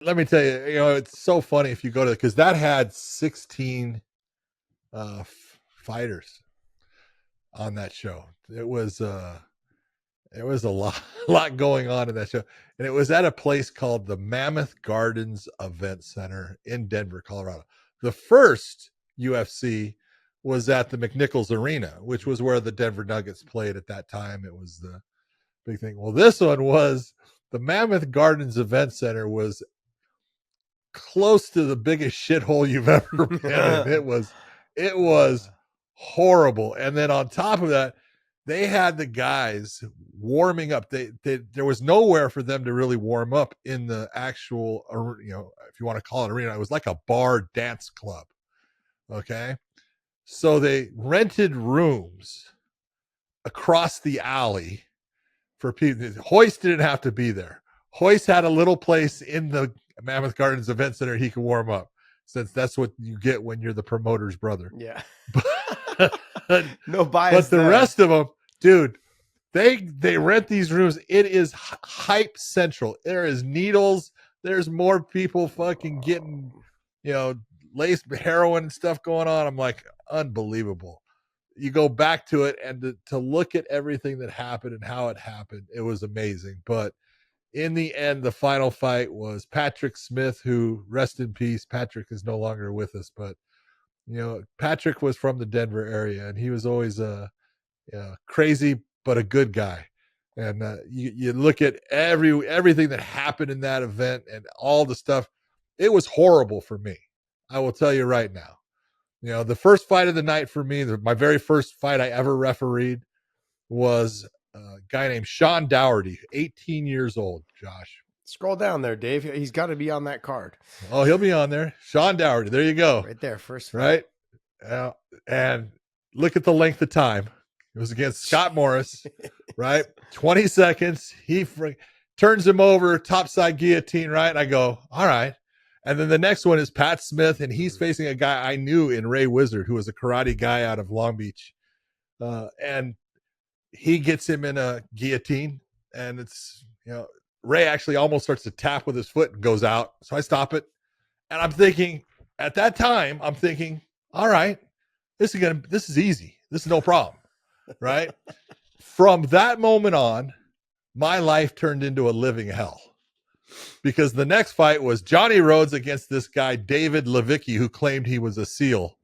let me tell you, it's so funny if you go to, because that had 16 fighters on that show. It was a lot, lot going on in that show, and it was at a place called the Mammoth Gardens Event Center in Denver, Colorado. The first UFC was at the McNichols Arena, which was where the Denver Nuggets played at that time. It was the big thing. Well, this one was the Mammoth Gardens Event Center was close to the biggest shithole you've ever been in. It was horrible. And then on top of that, they had the guys warming up. There was nowhere for them to really warm up in the actual, if you want to call it arena. It was like a bar dance club. Okay. So they rented rooms across the alley for people. Hoist didn't have to be there. Hoist had a little place in the Mammoth Gardens Event Center he could warm up, since that's what you get when you're the promoter's brother. Yeah. But, no bias. But the rest of them, dude, they rent these rooms. It is hype central. There is needles. There's more people fucking getting, laced heroin and stuff going on. I'm like, unbelievable. You go back to it and to look at everything that happened and how it happened, it was amazing. But in the end, the final fight was Patrick Smith, who, rest in peace, Patrick is no longer with us, but Patrick was from the Denver area, and he was always crazy but a good guy. And you look at everything that happened in that event and all the stuff. It was horrible for me. I will tell you right now. The first fight of the night for me, my very first fight I ever refereed, was a guy named Sean Dougherty, 18 years old, Josh. Scroll down there, Dave. He's got to be on that card. Oh, he'll be on there. Sean Dougherty. There you go. Right there, first fight. Right? And look at the length of time. It was against Scott Morris, right? 20 seconds. He turns him over, topside guillotine, right? And I go, all right. And then the next one is Pat Smith, and he's facing a guy I knew in Ray Wizard, who was a karate guy out of Long Beach. And he gets him in a guillotine, and it's, Ray actually almost starts to tap with his foot and goes out. So I stop it. And I'm thinking, at that time, all right, this is easy. This is no problem. Right? From that moment on, my life turned into a living hell, because the next fight was Johnny Rhodes against this guy, David Levicki, who claimed he was a SEAL.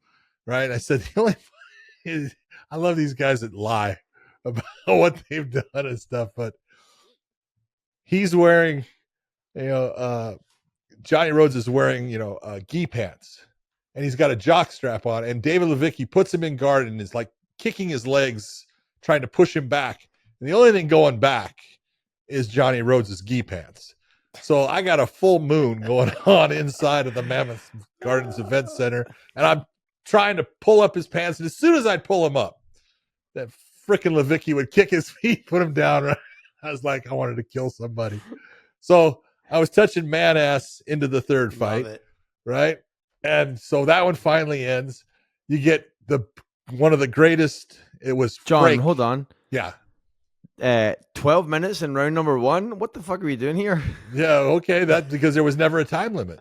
Right? I said, I love these guys that lie about what they've done and stuff, but he's wearing, Johnny Rhodes is wearing, gi pants, and he's got a jock strap on, and David Levicki puts him in guard and is like kicking his legs, trying to push him back. And the only thing going back is Johnny Rhodes' gi pants. So I got a full moon going on inside of the Mammoth Gardens Event Center, and I'm trying to pull up his pants. And as soon as I pull him up, that freaking Levicki would kick his feet, put him down. Right? I was like, I wanted to kill somebody. So I was touching man ass into the third fight. Right? And so that one finally ends. You get one of the greatest. It was John. Frank. Hold on. Yeah. 12 minutes in round number 1. What the fuck are we doing here? Yeah. Okay. That because there was never a time limit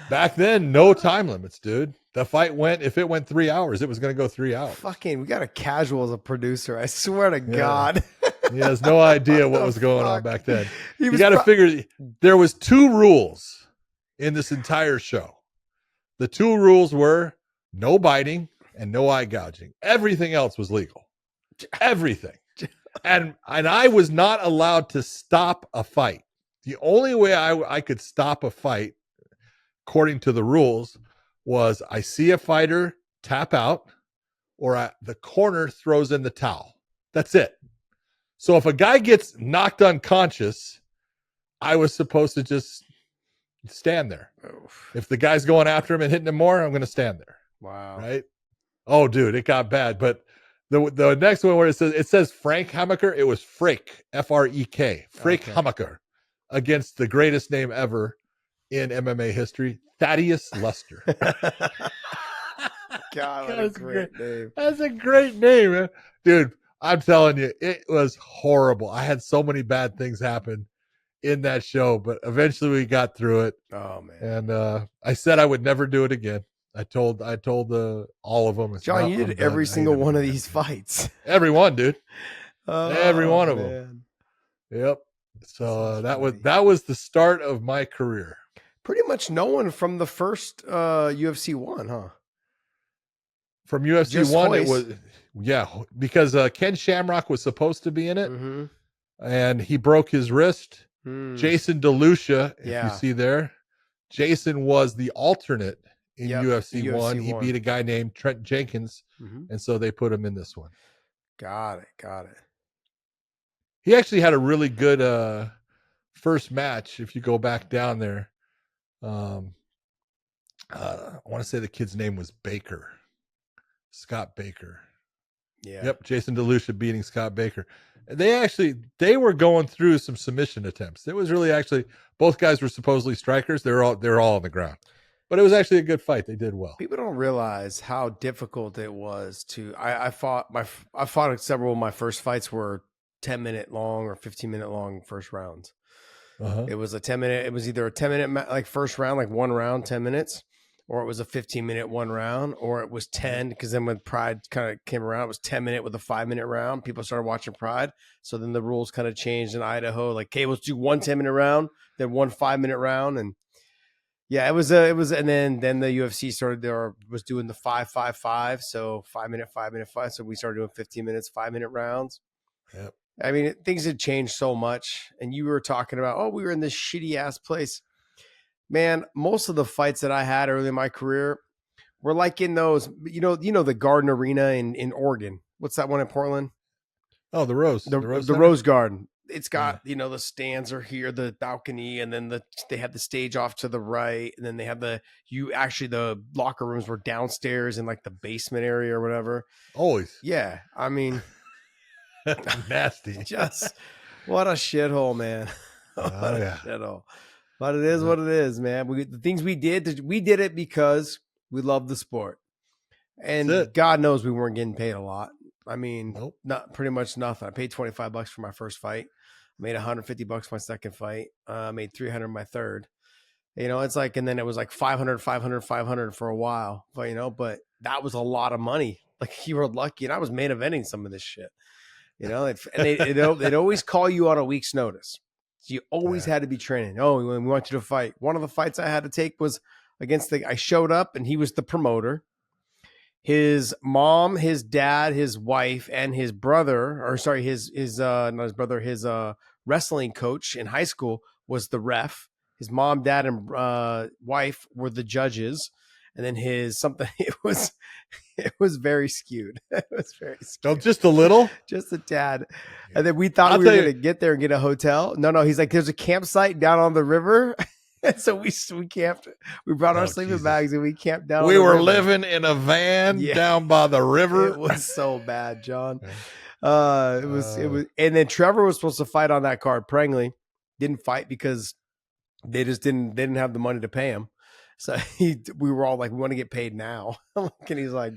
back then. No time limits, dude. The fight if it went 3 hours, it was going to go 3 hours. Fucking, we got a casual as a producer. I swear to God. He has no idea what was going on back then. You got to figure there was 2 rules in this entire show. The 2 rules were no biting and no eye gouging. Everything else was legal. Everything. And I was not allowed to stop a fight. The only way I could stop a fight, according to the rules, was I see a fighter tap out, or the corner throws in the towel. That's it. So if a guy gets knocked unconscious, I was supposed to just stand there. Oof. If the guy's going after him and hitting him more, I'm going to stand there. Wow. Right? Oh, dude, it got bad. But the next one where it says Frank Hammaker, it was Frake, F-R-E-K, Frank Hammaker, against the greatest name ever in MMA history, Thaddeus Luster. God, what a great name. That's a great name, man. Dude, I'm telling you, it was horrible. I had so many bad things happen in that show, but eventually we got through it. Oh man. And I said I would never do it again. I told all of them. I said, John, "No, you I'm did done. every I ain't single never one of doing that these again." fights. Every one, dude. Every Oh, one of them. man. Yep. So That's funny. that was the start of my career. Pretty much no one from the first UFC one, huh? From UFC Just one, Hoist. it was because Ken Shamrock was supposed to be in it, Mm-hmm. and he broke his wrist. Jason DeLucia, if Yeah. you see there, Jason was the alternate in Yep, UFC one. UFC He one. beat a guy named Trent Jenkins, and so they put him in this one. Got it. He actually had a really good first match. If you go back down there, I want to say the kid's name was Baker, Scott Baker. Yeah. Yep, Jason DeLucia beating Scott Baker. They were going through some submission attempts. It was really actually both guys were supposedly strikers. They're all on the ground, but it was actually a good fight. They did well. People don't realize how difficult it was to. I fought several of my first fights were 10-minute long or 15-minute long first rounds. Uh-huh. It was a 10-minute. It was either a 10-minute like first round, like one round, 10 minutes, or it was a 15-minute one round, or it was 10. Because then when Pride kind of came around, it was 10-minute with a 5-minute round. People started watching Pride, so then the rules kind of changed in Idaho. Like, okay, let's do one 10-minute round, then one 5-minute round, and yeah, it was, and then the UFC started was doing the 5-5-5, so 5-minute, 5-minute fight. So we started doing 15 minutes, 5-minute rounds. Yep. I mean, things had changed so much. And you were talking about, oh, we were in this shitty ass place. Man, most of the fights that I had early in my career were like in those, you know, the Garden Arena in Oregon. What's that one in Portland? Oh, the Rose. The Center? Rose Garden. It's got, the stands are here, the balcony, and then they have the stage off to the right. And then they have the locker rooms were downstairs in like the basement area or whatever. Always. Yeah. I mean, nasty. Just what a shithole, man. Shithole. But it is what it is, man. The things we did it because we love the sport. And God knows we weren't getting paid a lot. I mean, not pretty much nothing. I paid $25 for my first fight. I made $150 my second fight. I made $300 my third. It's like, and then it was like $500 for a while. But but that was a lot of money. Like, you were lucky, and I was main eventing some of this shit. And they'd always call you on a week's notice. So you always had to be training. Oh, we want you to fight. One of the fights I had to take was against I showed up, and he was the promoter. His mom, his dad, his wife, and his brother, his wrestling coach in high school was the ref. His mom, dad, and wife were the judges. And then it was very skewed. It was very skewed. Oh, just a little? Just a tad. And then we thought we were going to get there and get a hotel. No. He's like, there's a campsite down on the river. And so we camped. We brought our sleeping bags and we camped down. We were living in a van down by the river. It was so bad, John. It was. And then Trevor was supposed to fight on that card. Prangley didn't fight because they didn't have the money to pay him. So we were all like, we want to get paid now. And he's like,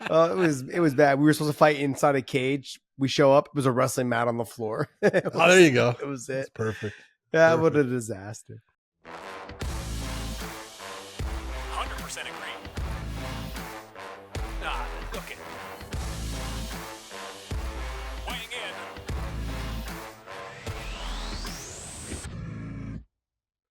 it was bad. We were supposed to fight inside a cage. We show up. It was a wrestling mat on the floor. There you go. It was it. That's perfect. Yeah, what a disaster. 100% agree.